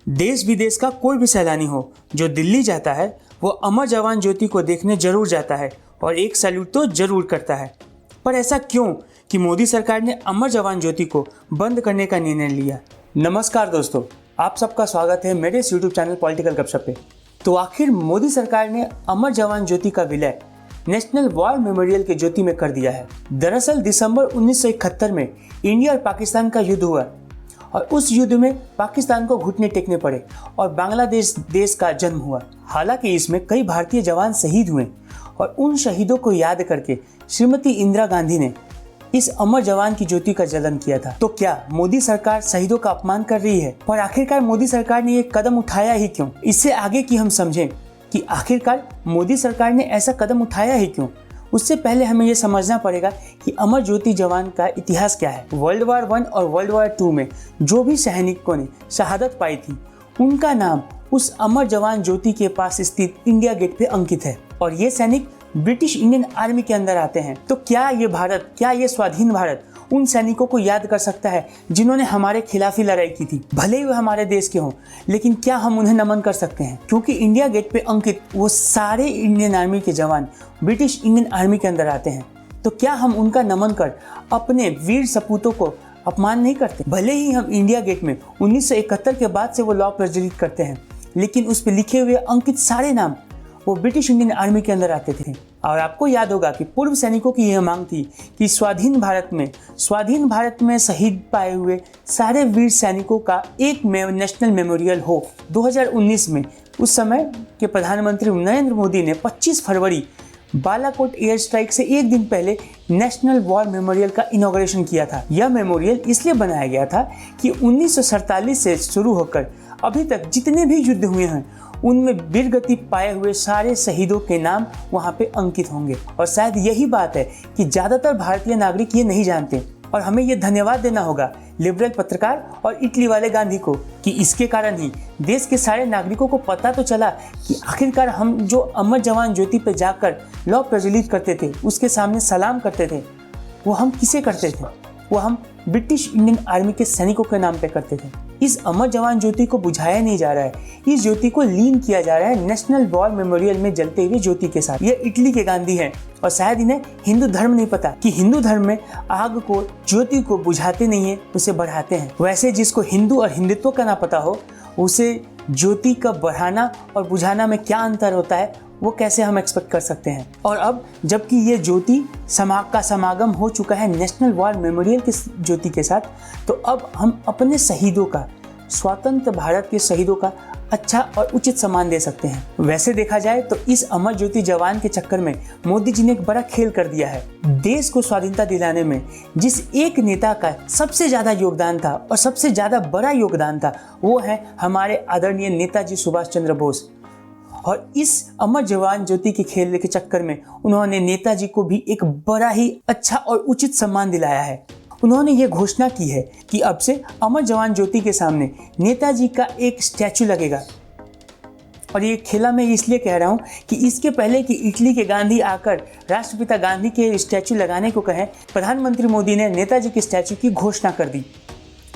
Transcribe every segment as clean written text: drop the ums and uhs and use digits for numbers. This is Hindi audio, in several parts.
देश विदेश का कोई भी सैलानी हो जो दिल्ली जाता है वो अमर जवान ज्योति को देखने जरूर जाता है और एक सैल्यूट तो जरूर करता है। पर ऐसा क्यों कि मोदी सरकार ने अमर जवान ज्योति को बंद करने का निर्णय लिया। नमस्कार दोस्तों, आप सबका स्वागत है मेरे इस यूट्यूब चैनल पॉलिटिकल गपशप पे। तो आखिर मोदी सरकार ने अमर जवान ज्योति का विलय नेशनल वॉर मेमोरियल के ज्योति में कर दिया है। दरअसल दिसंबर 1971 में इंडिया और पाकिस्तान का युद्ध हुआ और उस युद्ध में पाकिस्तान को घुटने टेकने पड़े और बांग्लादेश देश का जन्म हुआ। हालांकि इसमें कई भारतीय जवान शहीद हुए और उन शहीदों को याद करके श्रीमती इंदिरा गांधी ने इस अमर जवान की ज्योति का जलन किया था। तो क्या मोदी सरकार शहीदों का अपमान कर रही है? पर आखिरकार मोदी सरकार ने ये कदम उठाया ही क्यों? इससे आगे की हम समझें कि आखिरकार मोदी सरकार ने ऐसा कदम उठाया ही क्यों। उससे पहले हमें यह समझना पड़ेगा कि अमर ज्योति जवान का इतिहास क्या है। वर्ल्ड वार 1 और वर्ल्ड वार 2 में जो भी सैनिकों ने शहादत पाई थी उनका नाम उस अमर जवान ज्योति के पास स्थित इंडिया गेट पे अंकित है और ये सैनिक ब्रिटिश इंडियन आर्मी के अंदर आते हैं। तो क्या ये स्वाधीन भारत उन सैनिकों को याद कर सकता है जिन्होंने हमारे खिलाफ ही लड़ाई की थी? भले ही वे हमारे देश के हों, लेकिन क्या हम उन्हें नमन कर सकते हैं? क्योंकि इंडिया गेट पे अंकित वो सारे इंडियन आर्मी के जवान ब्रिटिश इंडियन आर्मी के अंदर आते हैं। तो क्या हम उनका नमन कर अपने वीर सपूतों को अपमान नहीं करते? भले ही हम इंडिया गेट में 1971 के बाद से वो लॉ प्रज्वलित करते हैं, लेकिन उस पर लिखे हुए अंकित सारे नाम वो ब्रिटिश इंडियन आर्मी के अंदर आते थे। और आपको याद होगा कि पूर्व सैनिकों की यह मांग थी कि स्वाधीन भारत में शहीद पाए हुए सारे वीर सैनिकों का एक नेशनल मेमोरियल हो। 2019 में उस समय के प्रधानमंत्री नरेंद्र मोदी ने 25 फरवरी बालाकोट एयर स्ट्राइक से एक दिन पहले नेशनल वॉर मेमोरियल का इनॉग्रेशन किया था। यह मेमोरियल इसलिए बनाया गया था कि 1947 से शुरू होकर अभी तक जितने भी युद्ध हुए हैं उनमें वीरगति पाए हुए सारे शहीदों के नाम वहां पे अंकित होंगे। और शायद यही बात है कि ज्यादातर भारतीय नागरिक ये नहीं जानते और हमें ये धन्यवाद देना होगा लिबरल पत्रकार और इटली वाले गांधी को कि इसके कारण ही देश के सारे नागरिकों को पता तो चला कि आखिरकार हम जो अमर जवान ज्योति पे जाकर लॉ प्रज्वलित करते थे, उसके सामने सलाम करते थे, वो हम किसे करते थे? वो हम ब्रिटिश इंडियन आर्मी के सैनिकों के नाम पे करते थे। इस अमर जवान ज्योति को बुझाया नहीं जा रहा है, इस ज्योति को लीन किया जा रहा है नेशनल वॉर मेमोरियल में जलते हुए ज्योति के साथ। ये इटली के गांधी हैं और शायद इन्हें हिंदू धर्म नहीं पता कि हिंदू धर्म में आग को, ज्योति को बुझाते नहीं है, उसे बढ़ाते हैं। वैसे जिसको हिंदू और हिंदुत्व का ना पता हो उसे ज्योति का बढ़ाना और बुझाना में क्या अंतर होता है वो कैसे हम एक्सपेक्ट कर सकते हैं। और अब जबकि ये ज्योति का समागम हो चुका है नेशनल वॉर मेमोरियल के ज्योति के साथ, तो अब हम अपने शहीदों का, स्वतंत्र भारत के शहीदों का अच्छा और उचित सम्मान दे सकते हैं। वैसे देखा जाए तो इस अमर ज्योति जवान के चक्कर में मोदी जी ने एक बड़ा खेल कर दिया है। देश को स्वाधीनता दिलाने में जिस एक नेता का सबसे ज्यादा योगदान था और सबसे ज्यादा बड़ा योगदान था वो है हमारे आदरणीय नेताजी सुभाष चंद्र बोस। और इस अमर जवान ज्योति के खेल के चक्कर में उन्होंने नेताजी को भी एक बड़ा ही अच्छा और उचित सम्मान दिलाया है। उन्होंने ये घोषणा की है कि अब से अमर जवान ज्योति के सामने नेताजी का एक स्टैचू लगेगा। और ये खेला मैं इसलिए कह रहा हूँ कि इसके पहले कि इटली के गांधी आकर राष्ट्रपिता गांधी के स्टैचू लगाने को कहें, प्रधानमंत्री मोदी ने नेताजी के स्टैचू की घोषणा कर दी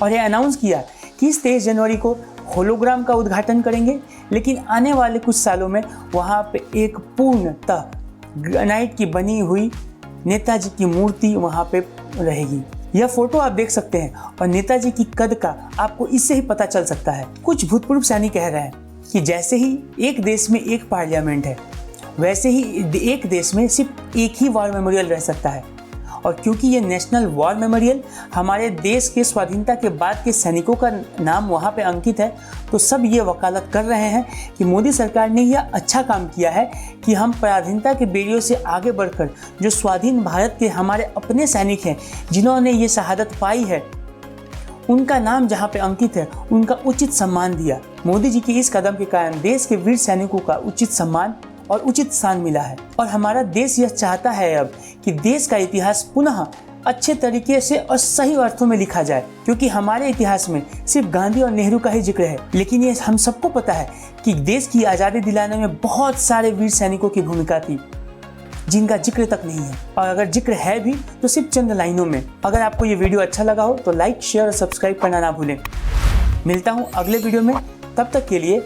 और ये अनाउंस किया कि इस 23 जनवरी को होलोग्राम का उद्घाटन करेंगे, लेकिन आने वाले कुछ सालों में वहाँ पे एक पूर्णतः ग्रेनाइट की बनी हुई नेताजी की मूर्ति वहाँ पे रहेगी। यह फोटो आप देख सकते हैं और नेताजी की कद का आपको इससे ही पता चल सकता है। कुछ भूतपूर्व सैनिक कह रहे हैं कि जैसे ही एक देश में एक पार्लियामेंट है वैसे ही एक देश में सिर्फ एक ही वॉर मेमोरियल रह सकता है। और क्योंकि ये नेशनल वॉर मेमोरियल हमारे देश के स्वाधीनता के बाद के सैनिकों का नाम वहाँ पे अंकित है, तो सब ये वकालत कर रहे हैं कि मोदी सरकार ने यह अच्छा काम किया है कि हम पराधीनता के बेड़ियों से आगे बढ़कर जो स्वाधीन भारत के हमारे अपने सैनिक हैं जिन्होंने ये शहादत पाई है उनका नाम जहाँ पे अंकित है उनका उचित सम्मान दिया। मोदी जी के इस कदम के कारण देश के वीर सैनिकों का उचित सम्मान और उचित स्थान मिला है। और हमारा देश यह चाहता है अब कि देश का इतिहास पुनः अच्छे तरीके से और सही अर्थों में लिखा जाए, क्योंकि हमारे इतिहास में सिर्फ गांधी और नेहरू का ही जिक्र है, लेकिन ये हम सबको पता है कि देश की आज़ादी दिलाने में बहुत सारे वीर सैनिकों की भूमिका थी जिनका जिक्र तक नहीं है, और अगर जिक्र है भी तो सिर्फ चंद लाइनों में। अगर आपको ये वीडियो अच्छा लगा हो तो लाइक, शेयर और सब्सक्राइब करना ना भूलें। मिलता हूँ अगले वीडियो में, तब तक के लिए